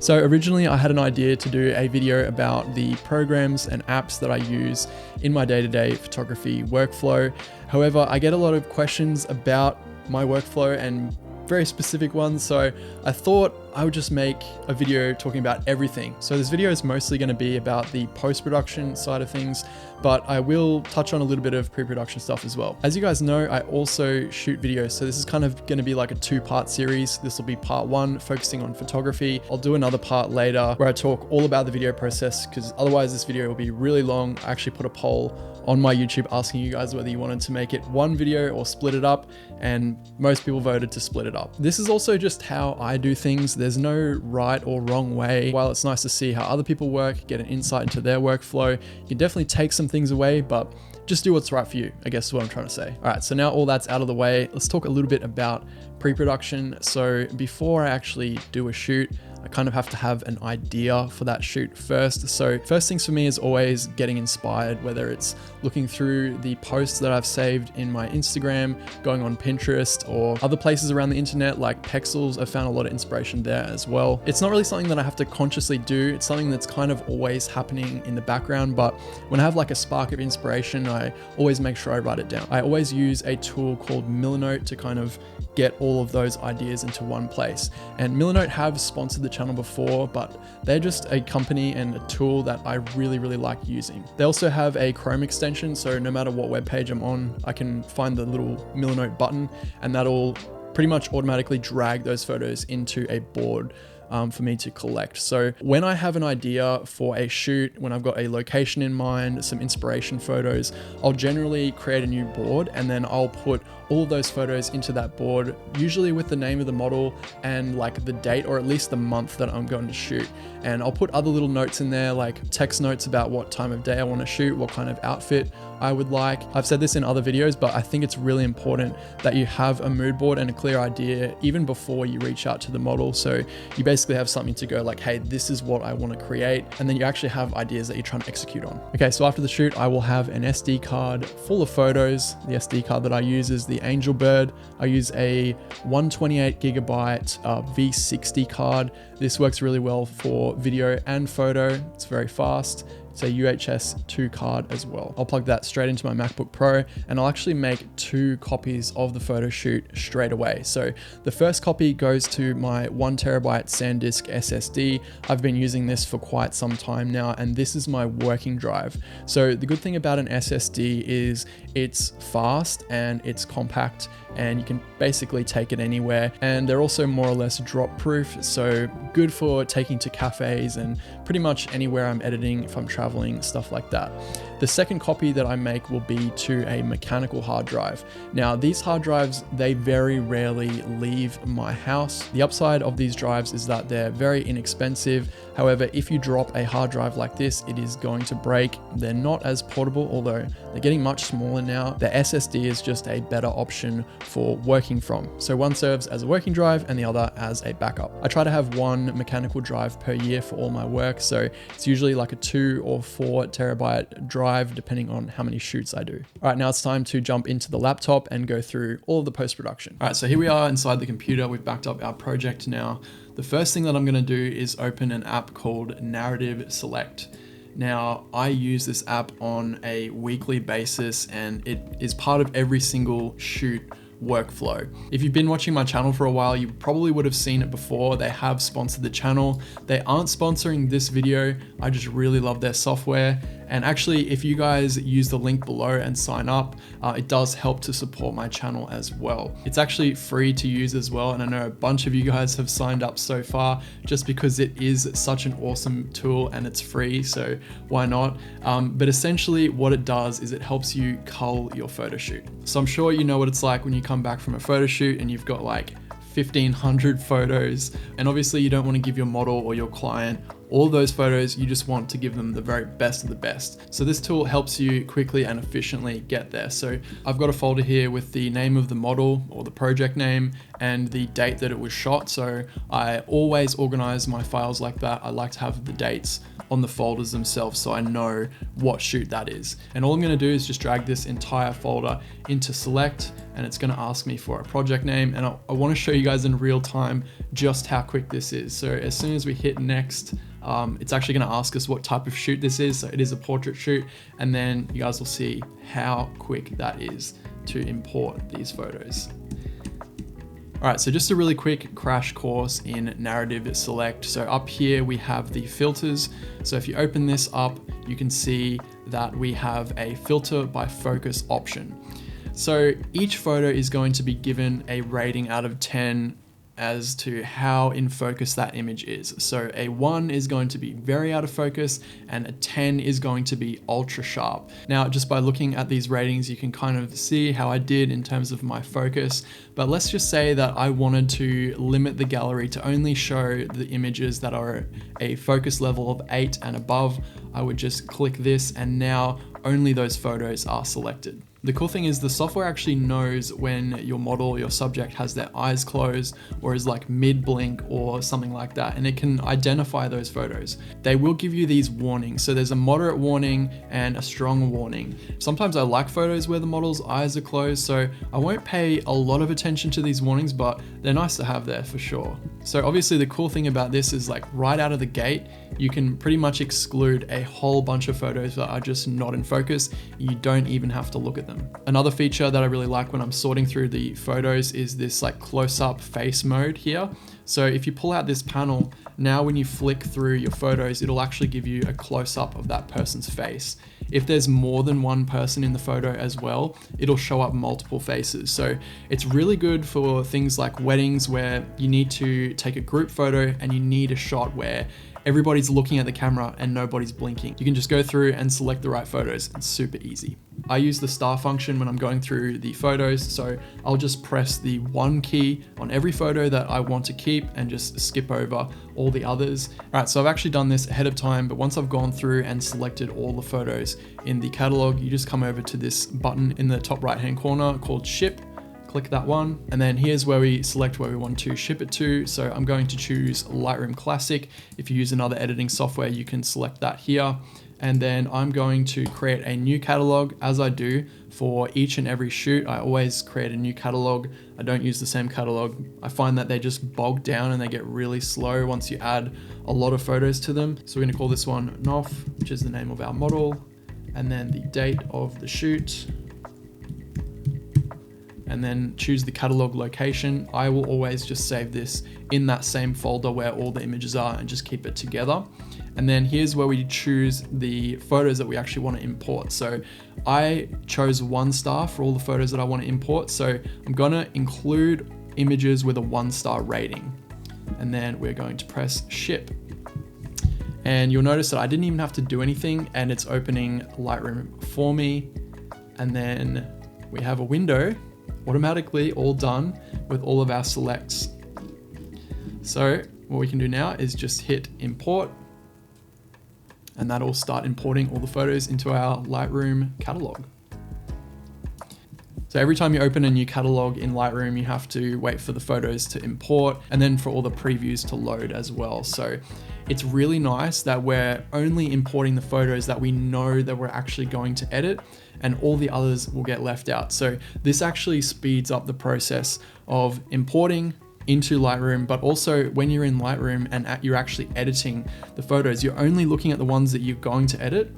So originally I had an idea to do a video about the programs and apps that I use in my day-to-day photography workflow. However, I get a lot of questions about my workflow and very specific ones, so I thought I would just make a video talking about everything. So this video is mostly going to be about the post-production side of things, but I will touch on a little bit of pre-production stuff as well. As you guys know, I also shoot videos, so this is kind of going to be like a two-part series. This will be part one, focusing on photography. I'll do another part later where I talk all about the video process, because otherwise this video will be really long. I actually put a poll on my YouTube asking you guys whether you wanted to make it one video or split it up, and most people voted to split it up. This is also just how I do things. There's no right or wrong way. While it's nice to see how other people work, get an insight into their workflow, you can definitely take some things away, but just do what's right for you, I guess is what I'm trying to say. All right, so now all that's out of the way, let's talk a little bit about pre-production. So before I actually do a shoot, I kind of have to have an idea for that shoot first. So first things for me is always getting inspired, whether it's looking through the posts that I've saved in my Instagram, going on Pinterest, or other places around the internet like Pexels. I found a lot of inspiration there as well. It's not really something that I have to consciously do. It's something that's kind of always happening in the background, but when I have like a spark of inspiration, I always make sure I write it down. I always use a tool called Milanote to kind of get all of those ideas into one place. And Milanote have sponsored the channel before, but they're just a company and a tool that I really like using. They also have a Chrome extension, so no matter what web page I'm on, I can find the little Milanote button, and that'll pretty much automatically drag those photos into a board for me to collect. So when I have an idea for a shoot, when I've got a location in mind, some inspiration photos, I'll generally create a new board, and then I'll put all of those photos into that board, usually with the name of the model and like the date, or at least the month that I'm going to shoot. And I'll put other little notes in there, like text notes about what time of day I want to shoot, what kind of outfit I would like. I've said this in other videos, but I think it's really important that you have a mood board and a clear idea even before you reach out to the model. So you basically have something to go like, hey, this is what I want to create. And then you actually have ideas that you're trying to execute on. Okay, so after the shoot, I will have an SD card full of photos. The SD card that I use is the Angel Bird. I use a 128 gigabyte V60 card. This works really well for video and photo. It's very fast. It's a UHS 2 card as well. I'll plug that straight into my MacBook Pro, and I'll actually make 2 copies of the photo shoot straight away. So the first copy goes to my 1 terabyte SanDisk SSD. I've been using this for quite some time now, and this is my working drive. So the good thing about an SSD is it's fast and it's compact, and you can basically take it anywhere. And they're also more or less drop proof, so good for taking to cafes and pretty much anywhere I'm editing, if I'm traveling, stuff like that. The second copy that I make will be to a mechanical hard drive. Now these hard drives, they very rarely leave my house. The upside of these drives is that they're very inexpensive. However, if you drop a hard drive like this, it is going to break. They're not as portable, although they're getting much smaller now. The SSD is just a better option for working from. So one serves as a working drive and the other as a backup. I try to have 1 mechanical drive per year for all my work. So it's usually like a 2 or 4 terabyte drive, depending on how many shoots I do. All right, now it's time to jump into the laptop and go through all of the post-production. All right, so here we are inside the computer. We've backed up our project now. The first thing that I'm gonna do is open an app called Narrative Select. Now, I use this app on a weekly basis, and it is part of every single shoot workflow. If you've been watching my channel for a while, you probably would have seen it before. They have sponsored the channel. They aren't sponsoring this video. I just really love their software. And actually, if you guys use the link below and sign up, it does help to support my channel as well. It's actually free to use as well. And I know a bunch of you guys have signed up so far just because it is such an awesome tool and it's free. So why not? But essentially what it does is it helps you cull your photo shoot. So I'm sure you know what it's like when you come back from a photo shoot and you've got like 1,500 photos. And obviously you don't want to give your model or your client all those photos. You just want to give them the very best of the best. So this tool helps you quickly and efficiently get there. So I've got a folder here with the name of the model or the project name and the date that it was shot. So I always organize my files like that. I like to have the dates on the folders themselves so I know what shoot that is. And all I'm gonna do is just drag this entire folder into select, and it's gonna ask me for a project name. And I wanna show you guys in real time just how quick this is. So as soon as we hit next, it's actually gonna ask us what type of shoot this is. So it is a portrait shoot, and then you guys will see how quick that is to import these photos. All right, so just a really quick crash course in narrative select. So up here we have the filters. So if you open this up, you can see that we have a filter by focus option. So each photo is going to be given a rating out of 10 as to how in focus that image is. So a 1 is going to be very out of focus, and a 10 is going to be ultra sharp. Now, just by looking at these ratings, you can kind of see how I did in terms of my focus, but let's just say that I wanted to limit the gallery to only show the images that are a focus level of 8 and above. I would just click this, and now only those photos are selected. The cool thing is the software actually knows when your model, your subject has their eyes closed or is like mid blink or something like that, and it can identify those photos. They will give you these warnings. So there's a moderate warning and a strong warning. Sometimes I like photos where the model's eyes are closed, so I won't pay a lot of attention to these warnings, but they're nice to have there for sure. So obviously the cool thing about this is like right out of the gate, you can pretty much exclude a whole bunch of photos that are just not in focus. You don't even have to look at them. Another feature that I really like when I'm sorting through the photos is this like close-up face mode here. So if you pull out this panel, now when you flick through your photos, it'll actually give you a close-up of that person's face. If there's more than one person in the photo as well, it'll show up multiple faces. So it's really good for things like weddings where you need to take a group photo and you need a shot where everybody's looking at the camera and nobody's blinking. You can just go through and select the right photos. It's super easy. I use the star function when I'm going through the photos. So I'll just press the 1 key on every photo that I want to keep and just skip over all the others. All right, so I've actually done this ahead of time, but once I've gone through and selected all the photos in the catalog, you just come over to this button in the top right-hand corner called Ship. Click that one, and then here's where we select where we want to ship it to. So I'm going to choose Lightroom Classic. If you use another editing software, you can select that here. And then I'm going to create a new catalog. As I do for each and every shoot, I always create a new catalog. I don't use the same catalog. I find that they just bog down and they get really slow once you add a lot of photos to them. So we're gonna call this one NOF, which is the name of our model, and then the date of the shoot, and then choose the catalog location. I will always just save this in that same folder where all the images are and just keep it together. And then here's where we choose the photos that we actually want to import. So I chose 1 star for all the photos that I want to import. So I'm gonna include images with a 1-star rating. And then we're going to press ship. And you'll notice that I didn't even have to do anything, and it's opening Lightroom for me. And then we have a window automatically all done with all of our selects. So what we can do now is just hit import, and that'll start importing all the photos into our Lightroom catalog. So every time you open a new catalog in Lightroom, you have to wait for the photos to import and then for all the previews to load as well. So it's really nice that we're only importing the photos that we know that we're actually going to edit, and all the others will get left out. So this actually speeds up the process of importing into Lightroom, but also when you're in Lightroom and you're actually editing the photos, you're only looking at the ones that you're going to edit,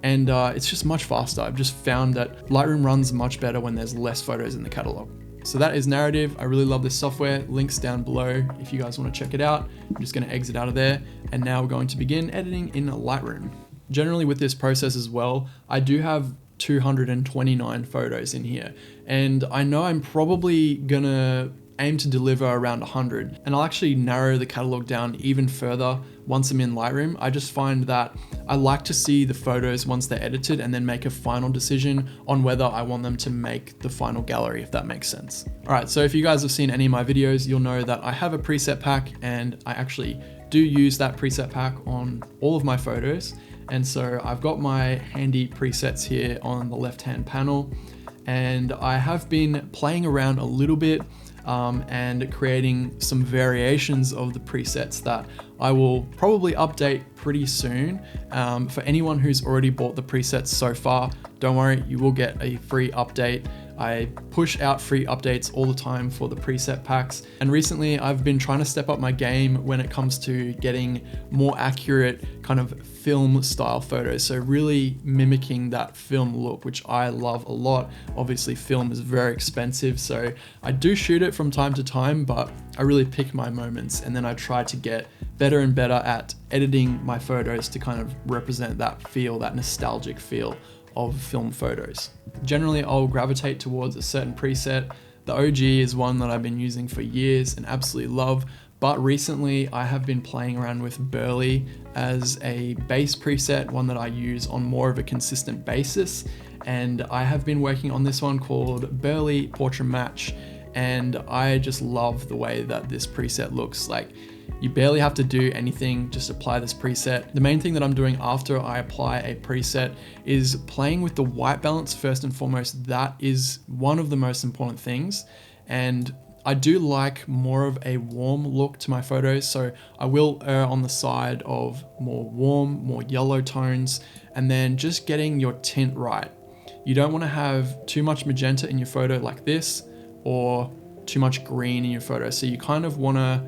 and it's just much faster. I've just found that Lightroom runs much better when there's less photos in the catalog. So that is Narrative. I really love this software. Links down below if you guys want to check it out. I'm just going to exit out of there, and now we're going to begin editing in Lightroom. Generally with this process as well, I do have 229 photos in here, and I know I'm probably gonna aim to deliver around 100, and I'll actually narrow the catalog down even further once I'm in Lightroom. I just find that I like to see the photos once they're edited and then make a final decision on whether I want them to make the final gallery, if that makes sense. All right, so if you guys have seen any of my videos, you'll know that I have a preset pack, and I actually do use that preset pack on all of my photos. And so I've got my handy presets here on the left-hand panel, and I have been playing around a little bit and creating some variations of the presets that I will probably update pretty soon. For anyone who's already bought the presets so far, don't worry, you will get a free update. I push out free updates all the time for the preset packs. And recently I've been trying to step up my game when it comes to getting more accurate kind of film style photos. So really mimicking that film look, which I love a lot. Obviously film is very expensive, so I do shoot it from time to time, but I really pick my moments and then I try to get better and better at editing my photos to kind of represent that feel, that nostalgic feel of film photos. Generally, I'll gravitate towards a certain preset. The OG is one that I've been using for years and absolutely love, but recently I have been playing around with Burley as a base preset, one that I use on more of a consistent basis. And I have been working on this one called Burley Portrait Match, and I just love the way that this preset looks. Like, you barely have to do anything, just apply this preset. The main thing that I'm doing after I apply a preset is playing with the white balance first and foremost. That is one of the most important things. And I do like more of a warm look to my photos, so I will err on the side of more warm, more yellow tones, and then just getting your tint right. You don't want to have too much magenta in your photo like this, or too much green in your photo. So you kind of want to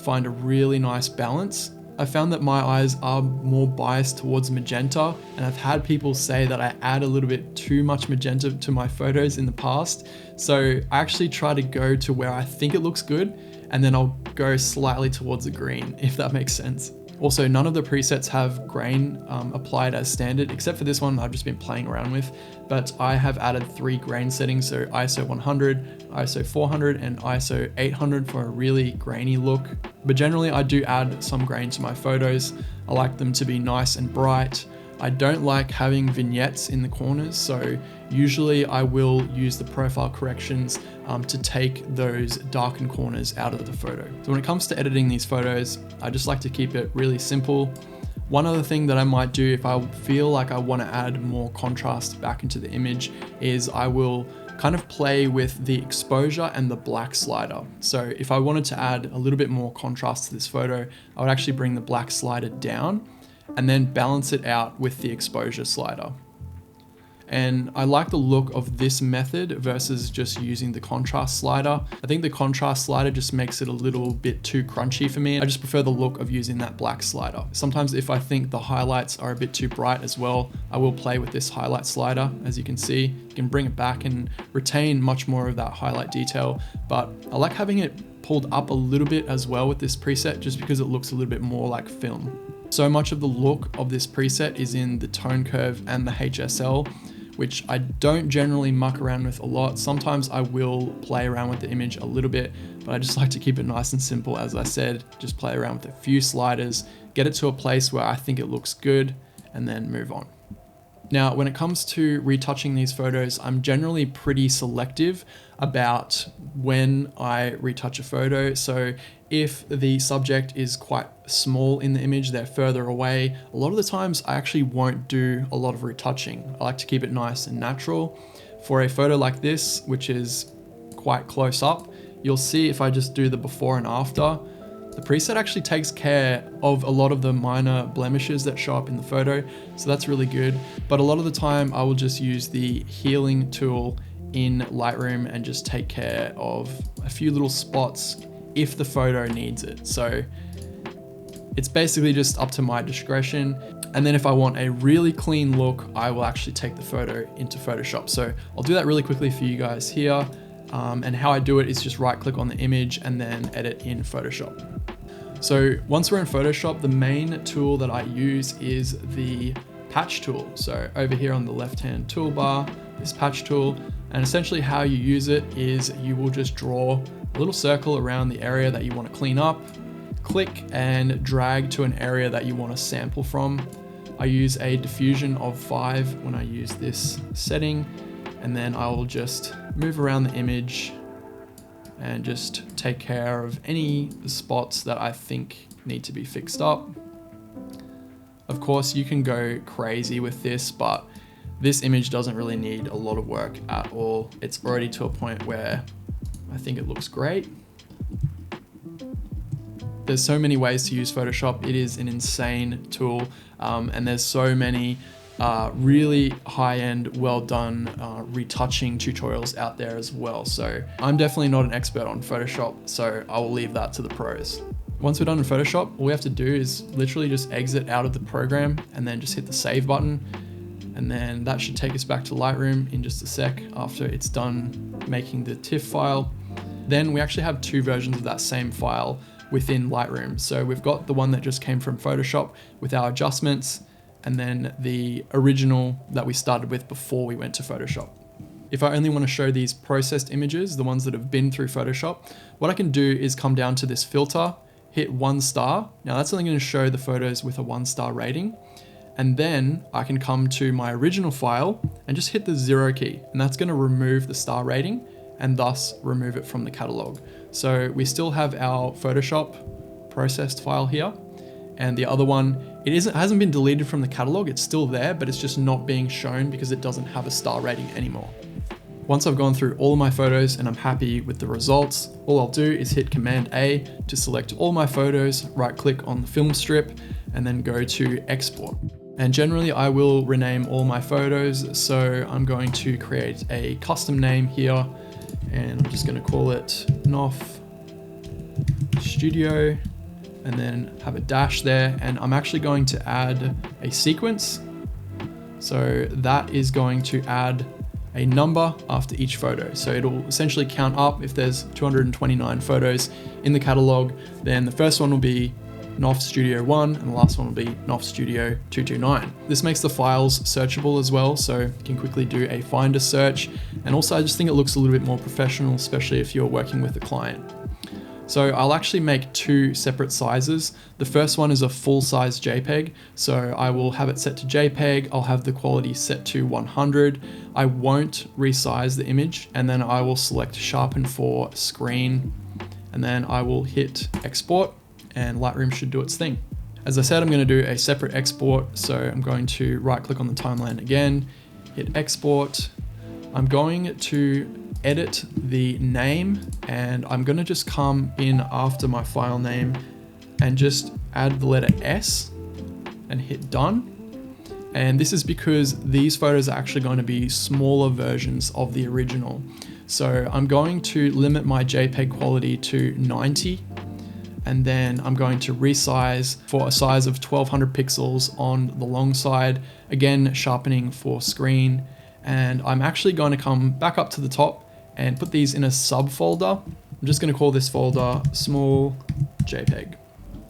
find a really nice balance. I found that my eyes are more biased towards magenta, and I've had people say that I add a little bit too much magenta to my photos in the past. So I actually try to go to where I think it looks good, and then I'll go slightly towards the green, if that makes sense. Also, none of the presets have grain applied as standard, except for this one I've just been playing around with, but I have added 3 grain settings, so ISO 100, ISO 400, and ISO 800 for a really grainy look. But generally I do add some grain to my photos. I like them to be nice and bright. I don't like having vignettes in the corners, so usually I will use the profile corrections to take those darkened corners out of the photo. So when it comes to editing these photos, I just like to keep it really simple. One other thing that I might do if I feel like I want to add more contrast back into the image is I will kind of play with the exposure and the black slider. So if I wanted to add a little bit more contrast to this photo, I would actually bring the black slider down and then balance it out with the exposure slider. And I like the look of this method versus just using the contrast slider. I think the contrast slider just makes it a little bit too crunchy for me. I just prefer the look of using that black slider. Sometimes if I think the highlights are a bit too bright as well, I will play with this highlight slider. As you can see, you can bring it back and retain much more of that highlight detail. But I like having it pulled up a little bit as well with this preset, just because it looks a little bit more like film. So much of the look of this preset is in the tone curve and the HSL, which I don't generally muck around with a lot. Sometimes I will play around with the image a little bit, but I just like to keep it nice and simple. As I said, just play around with a few sliders, get it to a place where I think it looks good, and then move on. Now, when it comes to retouching these photos, I'm generally pretty selective about when I retouch a photo. So if the subject is quite small in the image, they're further away, a lot of the times I actually won't do a lot of retouching. I like to keep it nice and natural. For a photo like this, which is quite close up, you'll see if I just do the before and after, the preset actually takes care of a lot of the minor blemishes that show up in the photo, so that's really good. But a lot of the time I will just use the healing tool in Lightroom and just take care of a few little spots if the photo needs it. So it's basically just up to my discretion. And then if I want a really clean look, I will actually take the photo into Photoshop. So I'll do that really quickly for you guys here. And how I do it is just right click on the image and then edit in Photoshop. So once we're in Photoshop, the main tool that I use is the patch tool. So over here on the left-hand toolbar, this patch tool, and essentially how you use it is you will just draw a little circle around the area that you want to clean up, click and drag to an area that you want to sample from. I use a diffusion of 5 when I use this setting, and then I will just move around the image and just take care of any spots that I think need to be fixed up. Of course, you can go crazy with this, but this image doesn't really need a lot of work at all. It's already to a point where I think it looks great. There's so many ways to use Photoshop. It is an insane tool, and there's so many really high-end, well-done retouching tutorials out there as well. So I'm definitely not an expert on Photoshop, so I will leave that to the pros. Once we're done in Photoshop, all we have to do is literally just exit out of the program and then just hit the save button. And then that should take us back to Lightroom in just a sec after it's done making the TIFF file. Then we actually have two versions of that same file within Lightroom. So we've got the one that just came from Photoshop with our adjustments, and then the original that we started with before we went to Photoshop. If I only want to show these processed images, the ones that have been through Photoshop, what I can do is come down to this filter, hit 1 star. Now that's only going to show the photos with a 1-star rating. And then I can come to my original file and just hit the 0 key, and that's going to remove the star rating and thus remove it from the catalog. So we still have our Photoshop processed file here, and the other one, it hasn't been deleted from the catalog. It's still there, but it's just not being shown because it doesn't have a star rating anymore. Once I've gone through all of my photos and I'm happy with the results, all I'll do is hit Command A to select all my photos, right click on the film strip, and then go to export. And generally I will rename all my photos. So I'm going to create a custom name here, and I'm just going to call it NOF Studio, and then have a dash there. And I'm actually going to add a sequence. So that is going to add a number after each photo. So it'll essentially count up. If there's 229 photos in the catalog, then the first one will be NOF Studio 1 and the last one will be NOF Studio 229. This makes the files searchable as well, so you can quickly do a finder search. And also I just think it looks a little bit more professional, especially if you're working with a client. So I'll actually make two separate sizes. The first one is a full-size JPEG. So I will have it set to JPEG. I'll have the quality set to 100. I won't resize the image, and then I will select sharpen for screen, and then I will hit export, and Lightroom should do its thing. As I said, I'm going to do a separate export. So I'm going to right click on the timeline again, hit export. I'm going to edit the name, and I'm going to just come in after my file name and just add the letter S and hit done. And this is because these photos are actually going to be smaller versions of the original. So I'm going to limit my JPEG quality to 90. And then I'm going to resize for a size of 1200 pixels on the long side, again sharpening for screen. And I'm actually going to come back up to the top and put these in a subfolder. I'm just going to call this folder small JPEG,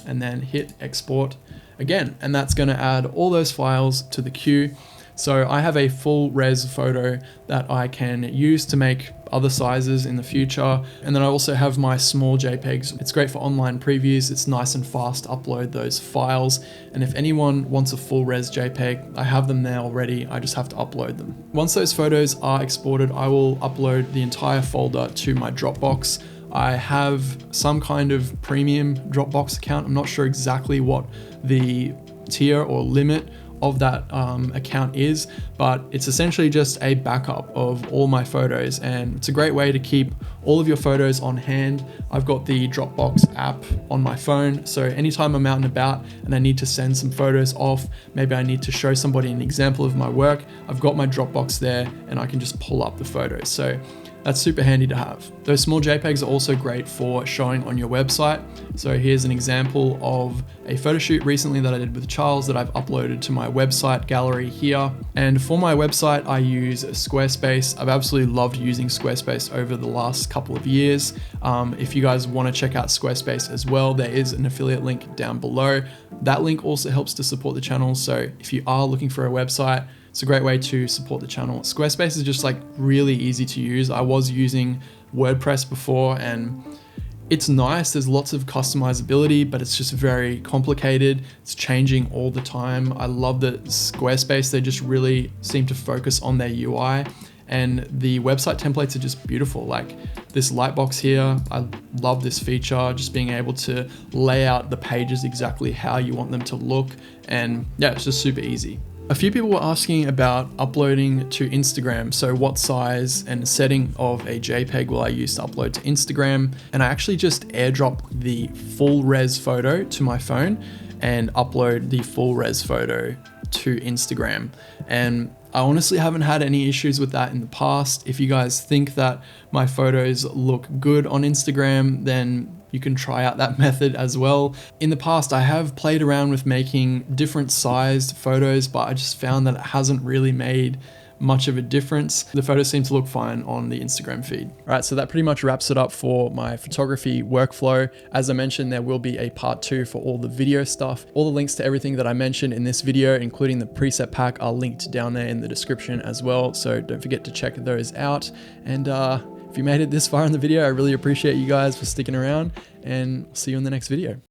and then hit export again. And that's going to add all those files to the queue. So I have a full res photo that I can use to make other sizes in the future. And then I also have my small JPEGs. It's great for online previews. It's nice and fast to upload those files. And if anyone wants a full res JPEG, I have them there already. I just have to upload them. Once those photos are exported, I will upload the entire folder to my Dropbox. I have some kind of premium Dropbox account. I'm not sure exactly what the tier or limit of that account is, but it's essentially just a backup of all my photos, and it's a great way to keep all of your photos on hand. I've got the Dropbox app on my phone, so anytime I'm out and about and I need to send some photos off, maybe I need to show somebody an example of my work, I've got my Dropbox there and I can just pull up the photos. So that's super handy to have. Those small JPEGs are also great for showing on your website. So here's an example of a photo shoot recently that I did with Charles that I've uploaded to my website gallery here. And for my website, I use Squarespace. I've absolutely loved using Squarespace over the last couple of years. If you guys want to check out Squarespace as well, there is an affiliate link down below. That link also helps to support the channel. So if you are looking for a website, it's a great way to support the channel. Squarespace is just like really easy to use. I was using WordPress before and it's nice. There's lots of customizability, but it's just very complicated. It's changing all the time. I love that Squarespace, they just really seem to focus on their UI, and the website templates are just beautiful. Like this lightbox here, I love this feature, just being able to lay out the pages exactly how you want them to look. And yeah, it's just super easy. A few people were asking about uploading to Instagram. So what size and setting of a JPEG will I use to upload to Instagram? And I actually just airdrop the full res photo to my phone and upload the full res photo to Instagram. And I honestly haven't had any issues with that in the past. If you guys think that my photos look good on Instagram, then you can try out that method as well. In the past, I have played around with making different sized photos, but I just found that it hasn't really made much of a difference. The photos seem to look fine on the Instagram feed. All right, so that pretty much wraps it up for my photography workflow. As I mentioned, there will be a part 2 for all the video stuff. All the links to everything that I mentioned in this video, including the preset pack, are linked down there in the description as well. So don't forget to check those out. And if you made it this far in the video, I really appreciate you guys for sticking around, and I'll see you in the next video.